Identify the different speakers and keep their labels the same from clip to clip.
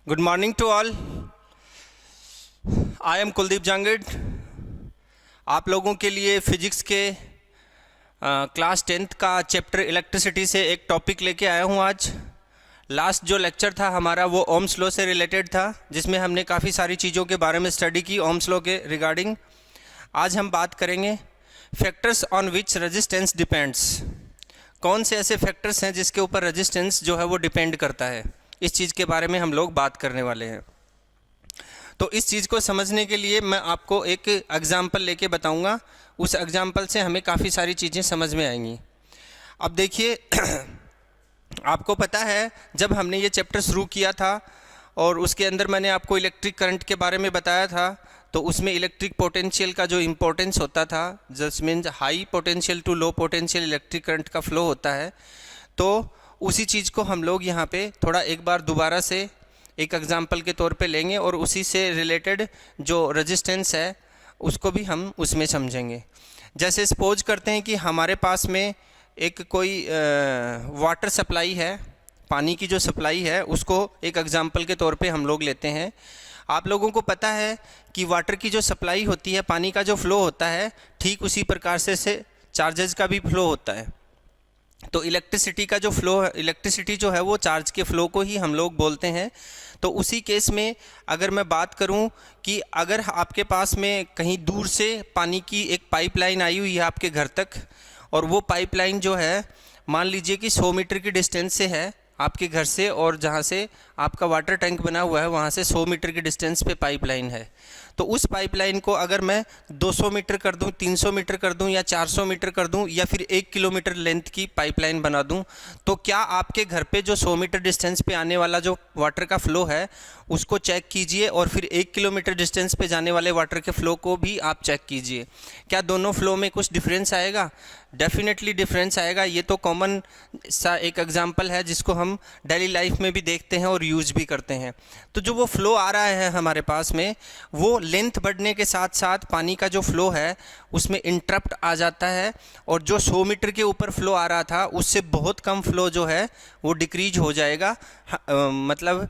Speaker 1: Good morning to all. I am Kuldeep Jangad. आप लोगों के लिए फिजिक्स के क्लास 10th का चैप्टर इलेक्ट्रिसिटी से एक टॉपिक लेके आया हूँ आज. लास्ट जो लेक्चर था हमारा वो ओम्स लॉ से रिलेटेड था, जिसमें हमने काफ़ी सारी चीज़ों के बारे में स्टडी की ओम्स लॉ के रिगार्डिंग. आज हम बात करेंगे factors on which resistance depends. कौन से ऐसे फैक्टर्स हैं जिसके ऊपर रेजिस्टेंस जो है वो डिपेंड करता है, इस चीज़ के बारे में हम लोग बात करने वाले हैं. तो इस चीज़ को समझने के लिए मैं आपको एक एग्जांपल लेके बताऊंगा. उस एग्जांपल से हमें काफ़ी सारी चीज़ें समझ में आएंगी. अब देखिए आपको पता है जब हमने ये चैप्टर शुरू किया था और उसके अंदर मैंने आपको इलेक्ट्रिक करंट के बारे में बताया था, तो उसमें इलेक्ट्रिक पोटेंशियल का जो इम्पोर्टेंस होता था, just means high potential to low potential electric current का फ्लो होता है. तो उसी चीज़ को हम लोग यहाँ पे थोड़ा एक बार दोबारा से एक एग्जांपल के तौर पे लेंगे और उसी से रिलेटेड जो रेजिस्टेंस है उसको भी हम उसमें समझेंगे. जैसे सपोज करते हैं कि हमारे पास में एक कोई वाटर सप्लाई है, पानी की जो सप्लाई है उसको एक एग्जांपल के तौर पे हम लोग लेते हैं. आप लोगों को पता है कि वाटर की जो सप्लाई होती है, पानी का जो फ्लो होता है, ठीक उसी प्रकार से चार्जेस का भी फ्लो होता है. तो इलेक्ट्रिसिटी का जो फ्लो है, इलेक्ट्रिसिटी जो है वो चार्ज के फ्लो को ही हम लोग बोलते हैं. तो उसी केस में अगर मैं बात करूं कि अगर आपके पास में कहीं दूर से पानी की एक पाइपलाइन आई हुई है आपके घर तक, और वो पाइपलाइन जो है मान लीजिए कि 100 मीटर की डिस्टेंस से है आपके घर से, और जहाँ से आपका वाटर टैंक बना हुआ है वहाँ से 100 मीटर की डिस्टेंस पे पाइपलाइन है. तो उस पाइपलाइन को अगर मैं 200 मीटर कर दूं, 300 मीटर कर दूं या 400 मीटर कर दूं या फिर 1 किलोमीटर लेंथ की पाइपलाइन बना दूं, तो क्या आपके घर पे जो 100 मीटर डिस्टेंस पे आने वाला जो वाटर का फ्लो है उसको चेक कीजिए, और फिर 1 किलोमीटर डिस्टेंस पे जाने वाले वाटर के फ्लो को भी आप चेक कीजिए. क्या दोनों फ्लो में कुछ डिफरेंस आएगा? डेफिनेटली डिफरेंस आएगा. ये तो कॉमन सा एक एग्जाम्पल है जिसको हम डेली लाइफ में भी देखते हैं और यूज़ भी करते हैं. तो जो वो फ्लो आ रहा है हमारे पास में, वो लेंथ बढ़ने के साथ साथ पानी का जो फ्लो है उसमें इंटरप्ट आ जाता है, और जो 100 मीटर के ऊपर फ्लो आ रहा था उससे बहुत कम फ्लो जो है वो डिक्रीज हो जाएगा. मतलब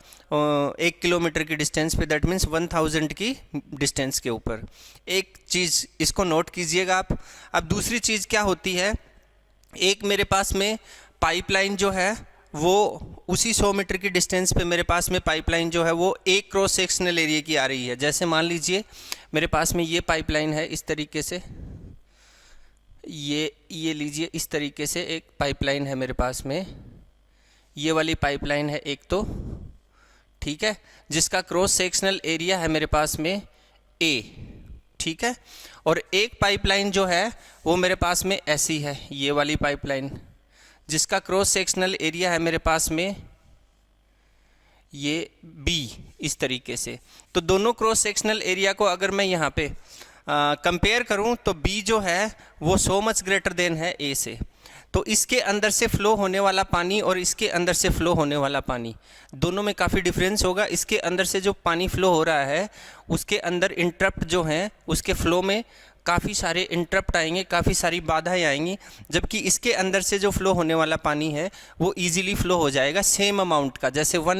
Speaker 1: 1 किलोमीटर की डिस्टेंस पे, दैट मीन्स 1000 की डिस्टेंस के ऊपर. एक चीज़ इसको नोट कीजिएगा आप. अब दूसरी चीज़ क्या होती है, एक मेरे पास में पाइपलाइन जो है वो उसी 100 मीटर की डिस्टेंस पे मेरे पास में पाइपलाइन जो है वो एक क्रॉस सेक्शनल एरिया की आ रही है. जैसे मान लीजिए मेरे पास में ये पाइपलाइन है इस तरीके से, ये लीजिए इस तरीके से एक पाइपलाइन है मेरे पास में, ये वाली पाइपलाइन है एक, तो ठीक है, जिसका क्रॉस सेक्शनल एरिया है मेरे पास में A, ठीक है. और एक पाइपलाइन जो है वो मेरे पास में ऐसी है, ये वाली पाइपलाइन, जिसका क्रॉस सेक्शनल एरिया है मेरे पास में ये B इस तरीके से. तो दोनों क्रॉस सेक्शनल एरिया को अगर मैं यहाँ पे कंपेयर करूँ तो B जो है वो सो मच ग्रेटर देन है A से. तो इसके अंदर से फ्लो होने वाला पानी और इसके अंदर से फ्लो होने वाला पानी, दोनों में काफ़ी डिफरेंस होगा. इसके अंदर से जो पानी फ्लो हो रहा है उसके अंदर इंटरप्ट जो हैं उसके फ्लो में काफ़ी सारे इंटरप्ट आएंगे, काफ़ी सारी बाधाएं आएंगी, जबकि इसके अंदर से जो फ्लो होने वाला पानी है वो इजीली फ्लो हो जाएगा सेम अमाउंट का. जैसे 1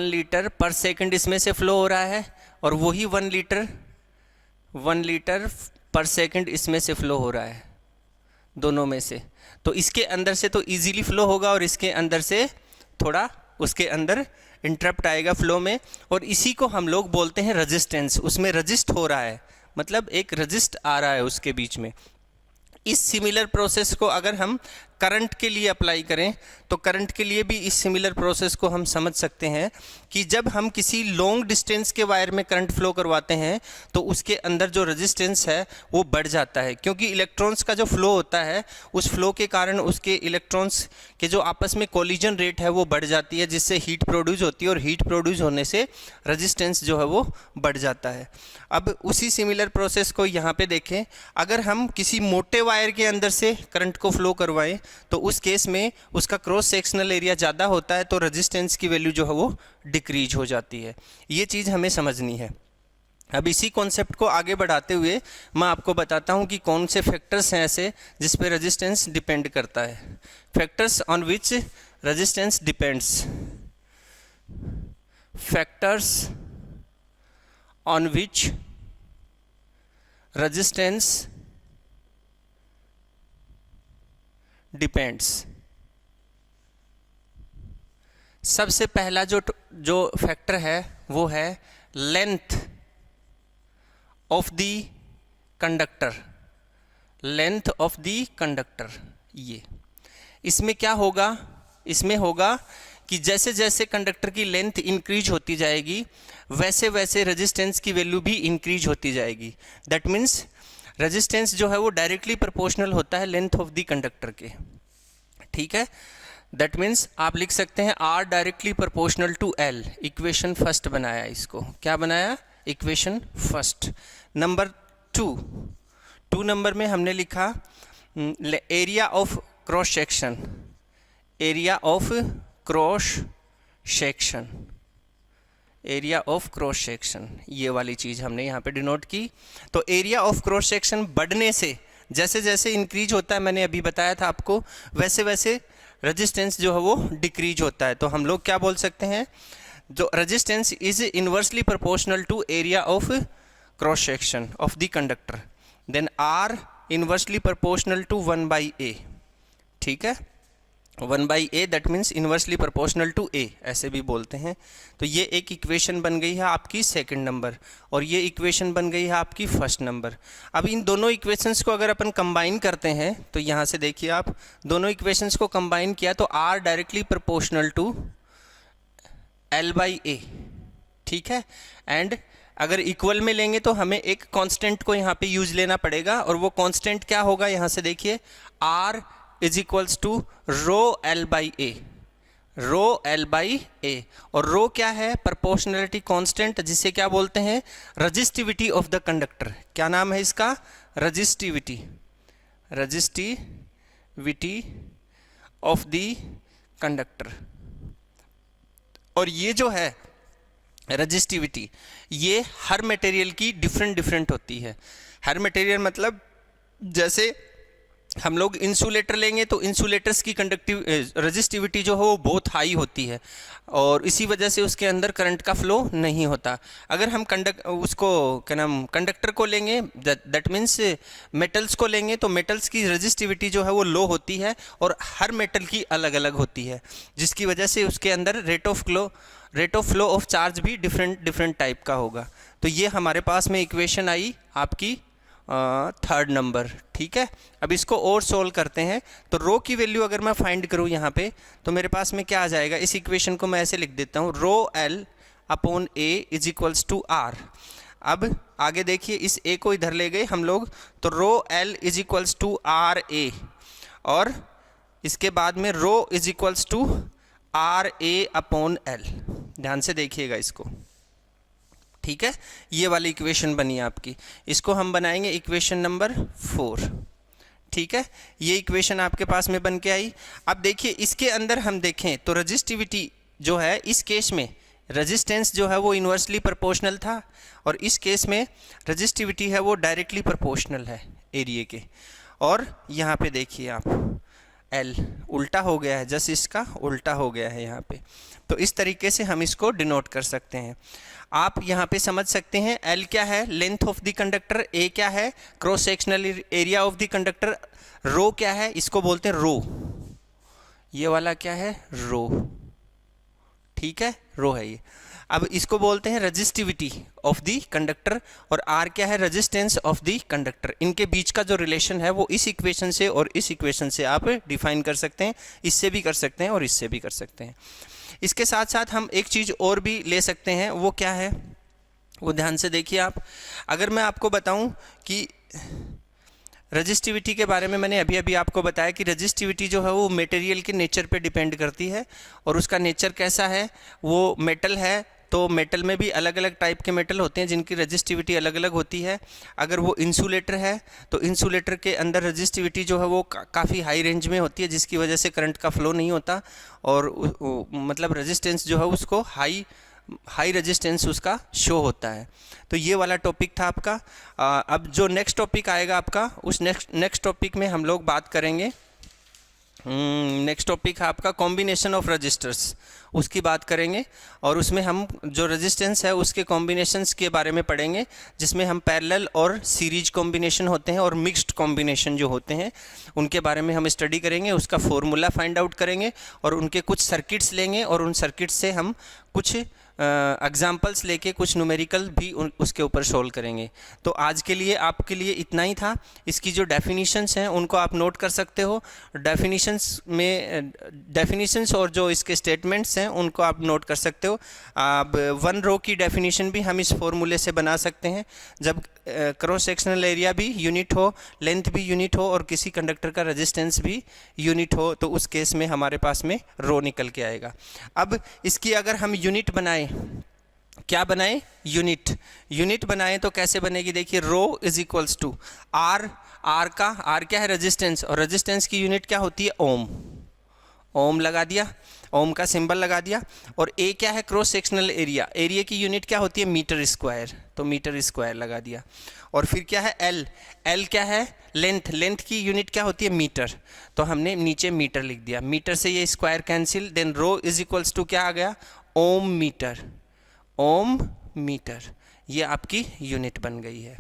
Speaker 1: लीटर पर सेकंड इसमें से फ्लो हो रहा है, और वही 1 लीटर पर सेकंड इसमें से फ्लो हो रहा है, दोनों में से. तो इसके अंदर से तो इजीली फ्लो होगा और इसके अंदर से थोड़ा उसके अंदर इंटरप्ट आएगा फ्लो में, और इसी को हम लोग बोलते हैं रेजिस्टेंस. उसमें रजिस्ट हो रहा है, मतलब एक रजिस्ट आ रहा है उसके बीच में. इस सिमिलर प्रोसेस को अगर हम करंट के लिए अप्लाई करें तो करंट के लिए भी इस सिमिलर प्रोसेस को हम समझ सकते हैं कि जब हम किसी लॉन्ग डिस्टेंस के वायर में करंट फ्लो करवाते हैं तो उसके अंदर जो रेजिस्टेंस है वो बढ़ जाता है, क्योंकि इलेक्ट्रॉन्स का जो फ्लो होता है उस फ्लो के कारण उसके इलेक्ट्रॉन्स के जो आपस में कोलिजन रेट है वो बढ़ जाती है, जिससे हीट प्रोड्यूस होती है, और हीट प्रोड्यूस होने से रेजिस्टेंस जो है वो बढ़ जाता है. अब उसी सिमिलर प्रोसेस को यहाँ पे देखें. अगर हम किसी मोटे वायर के अंदर से करंट को फ्लो करवाएं तो उस केस में उसका क्रॉस सेक्शनल एरिया ज़्यादा होता है, तो रेजिस्टेंस की वैल्यू जो है वो डिक्रीज हो जाती है. ये चीज़ हमें समझनी है. अब इसी कॉन्सेप्ट को आगे बढ़ाते हुए मैं आपको बताता हूँ कि कौन से फैक्टर्स हैं ऐसे जिस पे रेजिस्टेंस डिपेंड करता है. Factors on which resistance depends. Factors on which resistance depends. सबसे पहला जो फैक्टर है वो है length of the conductor, length of the conductor. ये इसमें क्या होगा, इसमें होगा कि जैसे जैसे कंडक्टर की लेंथ इंक्रीज होती जाएगी वैसे वैसे रेजिस्टेंस की वैल्यू भी इंक्रीज होती जाएगी। दैट मीन्स रेजिस्टेंस जो है वो डायरेक्टली प्रोपोर्शनल होता है लेंथ ऑफ द कंडक्टर के। ठीक है, दैट मीन्स आप लिख सकते हैं R directly proportional to L. Equation first बनाया, इसको क्या बनाया, equation first. Number two number में हमने लिखा area of cross section, area of cross section, area of cross section, ये वाली चीज़ हमने यहाँ पे डिनोट की। तो एरिया ऑफ क्रॉस सेक्शन बढ़ने से जैसे जैसे इंक्रीज होता है, मैंने अभी बताया था आपको, वैसे वैसे रेजिस्टेंस जो है वो डिक्रीज होता है। तो हम लोग क्या बोल सकते हैं, जो resistance is inversely proportional to area of cross section of the conductor, then R inversely proportional to 1/a। ठीक है, 1/a that means inversely proportional to a, ऐसे भी बोलते हैं। तो ये एक इक्वेशन बन गई है आपकी सेकंड नंबर, और ये इक्वेशन बन गई है आपकी फर्स्ट नंबर। अब इन दोनों इक्वेशंस को अगर अपन कंबाइन करते हैं तो यहाँ से देखिए आप, दोनों इक्वेशंस को कंबाइन किया तो r directly proportional to l/a। ठीक है, एंड अगर इक्वल में लेंगे तो हमें एक कांस्टेंट को यहाँ पे यूज लेना पड़ेगा, और वो कांस्टेंट क्या होगा, यहाँ से देखिए r is equals to rho l/a, rho l/a। और रो क्या है, प्रोपोर्शनलिटी कांस्टेंट, जिसे क्या बोलते हैं, रजिस्टिविटी ऑफ द कंडक्टर। क्या नाम है इसका, resistivity, resistivity of the conductor. और ये जो है रजिस्टिविटी, ये हर मटेरियल की डिफरेंट होती है। हर मटेरियल मतलब जैसे हम लोग इंसुलेटर लेंगे तो इंसुलेटर्स की कंडक्टिव रजिस्टिविटी जो है वो बहुत हाई होती है, और इसी वजह से उसके अंदर करंट का फ्लो नहीं होता। अगर हम कंडक्टर को लेंगे, दैट मीन्स मेटल्स को लेंगे, तो मेटल्स की रजिस्टिविटी जो है वो लो होती है, और हर मेटल की अलग अलग होती है, जिसकी वजह से उसके अंदर rate of flow of charge भी डिफरेंट टाइप का होगा। तो ये हमारे पास में इक्वेशन आई आपकी थर्ड नंबर। ठीक है, अब इसको और सोल्व करते हैं। तो रो की वैल्यू अगर मैं फाइंड करूं यहाँ पे, तो मेरे पास में क्या आ जाएगा, इस इक्वेशन को मैं ऐसे लिख देता हूँ, rho l/a is equals to r। अब आगे देखिए, इस a को इधर ले गए हम लोग, तो rho l is equals to r/a, और इसके बाद में रो इज इक्वल्स टू r/a/l। ध्यान से देखिएगा इसको। ठीक है, ये वाली इक्वेशन बनी आपकी, इसको हम बनाएंगे इक्वेशन नंबर 4। ठीक है, ये इक्वेशन आपके पास में बन के आई। अब देखिए इसके अंदर हम देखें तो रजिस्टिविटी जो है, इस केस में रेजिस्टेंस जो है वो इन्वर्सली प्रोपोर्शनल था, और इस केस में रजिस्टिविटी है वो डायरेक्टली प्रोपोर्शनल है एरिया के। और यहाँ पे देखिए आप, L उल्टा हो गया है, जस्ट इसका उल्टा हो गया है यहाँ पे। तो इस तरीके से हम इसको डिनोट कर सकते हैं। आप यहाँ पे समझ सकते हैं L क्या है, length of the conductor, A क्या है, cross sectional area of the conductor, rho क्या है, इसको बोलते हैं रो, ये वाला क्या है, रो। ठीक है, रो है ये। अब इसको बोलते हैं रजिस्टिविटी ऑफ द कंडक्टर, और R क्या है, रेजिस्टेंस ऑफ द कंडक्टर। इनके बीच का जो रिलेशन है वो इस इक्वेशन से और इस इक्वेशन से आप डिफाइन कर सकते हैं, इससे भी कर सकते हैं और इससे भी कर सकते हैं। इसके साथ साथ हम एक चीज़ और भी ले सकते हैं, वो क्या है, वो ध्यान से देखिए आप। अगर मैं आपको बताऊं कि रजिस्टिविटी के बारे में, मैंने अभी आपको बताया कि रजिस्टिविटी जो है वो मटेरियल के नेचर पे डिपेंड करती है, और उसका नेचर कैसा है, वो मेटल है, तो मेटल में भी अलग अलग टाइप के मेटल होते हैं जिनकी रजिस्टिविटी अलग अलग होती है। अगर वो इंसुलेटर है तो इंसुलेटर के अंदर रजिस्टिविटी जो है वो काफ़ी हाई रेंज में होती है, जिसकी वजह से करंट का फ्लो नहीं होता, और मतलब रेजिस्टेंस जो है उसको हाई रेजिस्टेंस उसका शो होता है। तो ये वाला टॉपिक था आपका। अब जो नेक्स्ट टॉपिक आएगा आपका, उस नेक्स्ट टॉपिक में हम लोग बात करेंगे नेक्स्ट टॉपिक है आपका कॉम्बिनेशन ऑफ रजिस्टर्स, उसकी बात करेंगे और उसमें हम जो रेजिस्टेंस है उसके कॉम्बिनेशंस के बारे में पढ़ेंगे, जिसमें हम पैरेलल और सीरीज कॉम्बिनेशन होते हैं और मिक्स्ड कॉम्बिनेशन जो होते हैं उनके बारे में हम स्टडी करेंगे, उसका फॉर्मूला फाइंड आउट करेंगे और उनके कुछ सर्किट्स लेंगे और उन सर्किट्स से हम कुछ एग्जाम्पल्स लेके कुछ न्यूमेरिकल भी उसके ऊपर सोल्व करेंगे। तो आज के लिए आपके लिए इतना ही था। इसकी जो डेफिनीशंस हैं उनको आप नोट कर सकते हो। डेफिनीशंस और जो इसके स्टेटमेंट्स हैं उनको आप नोट कर सकते हो। अब 1 रो की डेफिनीशन भी हम इस फॉर्मूले से बना सकते हैं। जब क्रॉस सेक्शनल एरिया भी यूनिट हो, लेंथ भी यूनिट हो और किसी कंडक्टर का रेजिस्टेंस भी यूनिट हो, तो उस केस में हमारे पास में रो निकल के आएगा। अब इसकी अगर हम यूनिट बनाएं, क्या बनाएं? यूनिट बनाएं तो कैसे बनेगी? देखिए, रो इज इक्वल्स टू आर क्या है? रेजिस्टेंस, और रेजिस्टेंस की यूनिट क्या होती है? ओम लगा दिया, ओम का सिंबल लगा दिया। और ए क्या है? क्रॉस सेक्शनल एरिया की यूनिट क्या होती है? मीटर स्क्वायर, तो मीटर स्क्वायर लगा दिया। और फिर क्या है? एल क्या है? लेंथ की यूनिट क्या होती है? मीटर, तो हमने नीचे मीटर लिख दिया। मीटर से ये square cancel, then rho is equals to क्या आ गया? Ohm metre. ये आपकी यूनिट बन गई है,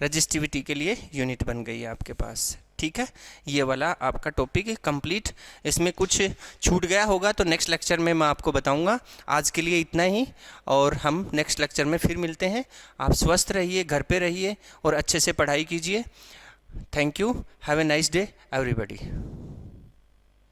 Speaker 1: रजिस्टिविटी के लिए यूनिट बन गई है आपके पास। ठीक है, ये वाला आपका टॉपिक कंप्लीट। इसमें कुछ छूट गया होगा तो नेक्स्ट लेक्चर में मैं आपको बताऊंगा। आज के लिए इतना ही और हम नेक्स्ट लेक्चर में फिर मिलते हैं। आप स्वस्थ रहिए, घर पे रहिए और अच्छे से पढ़ाई कीजिए। Thank you, have a nice day everybody.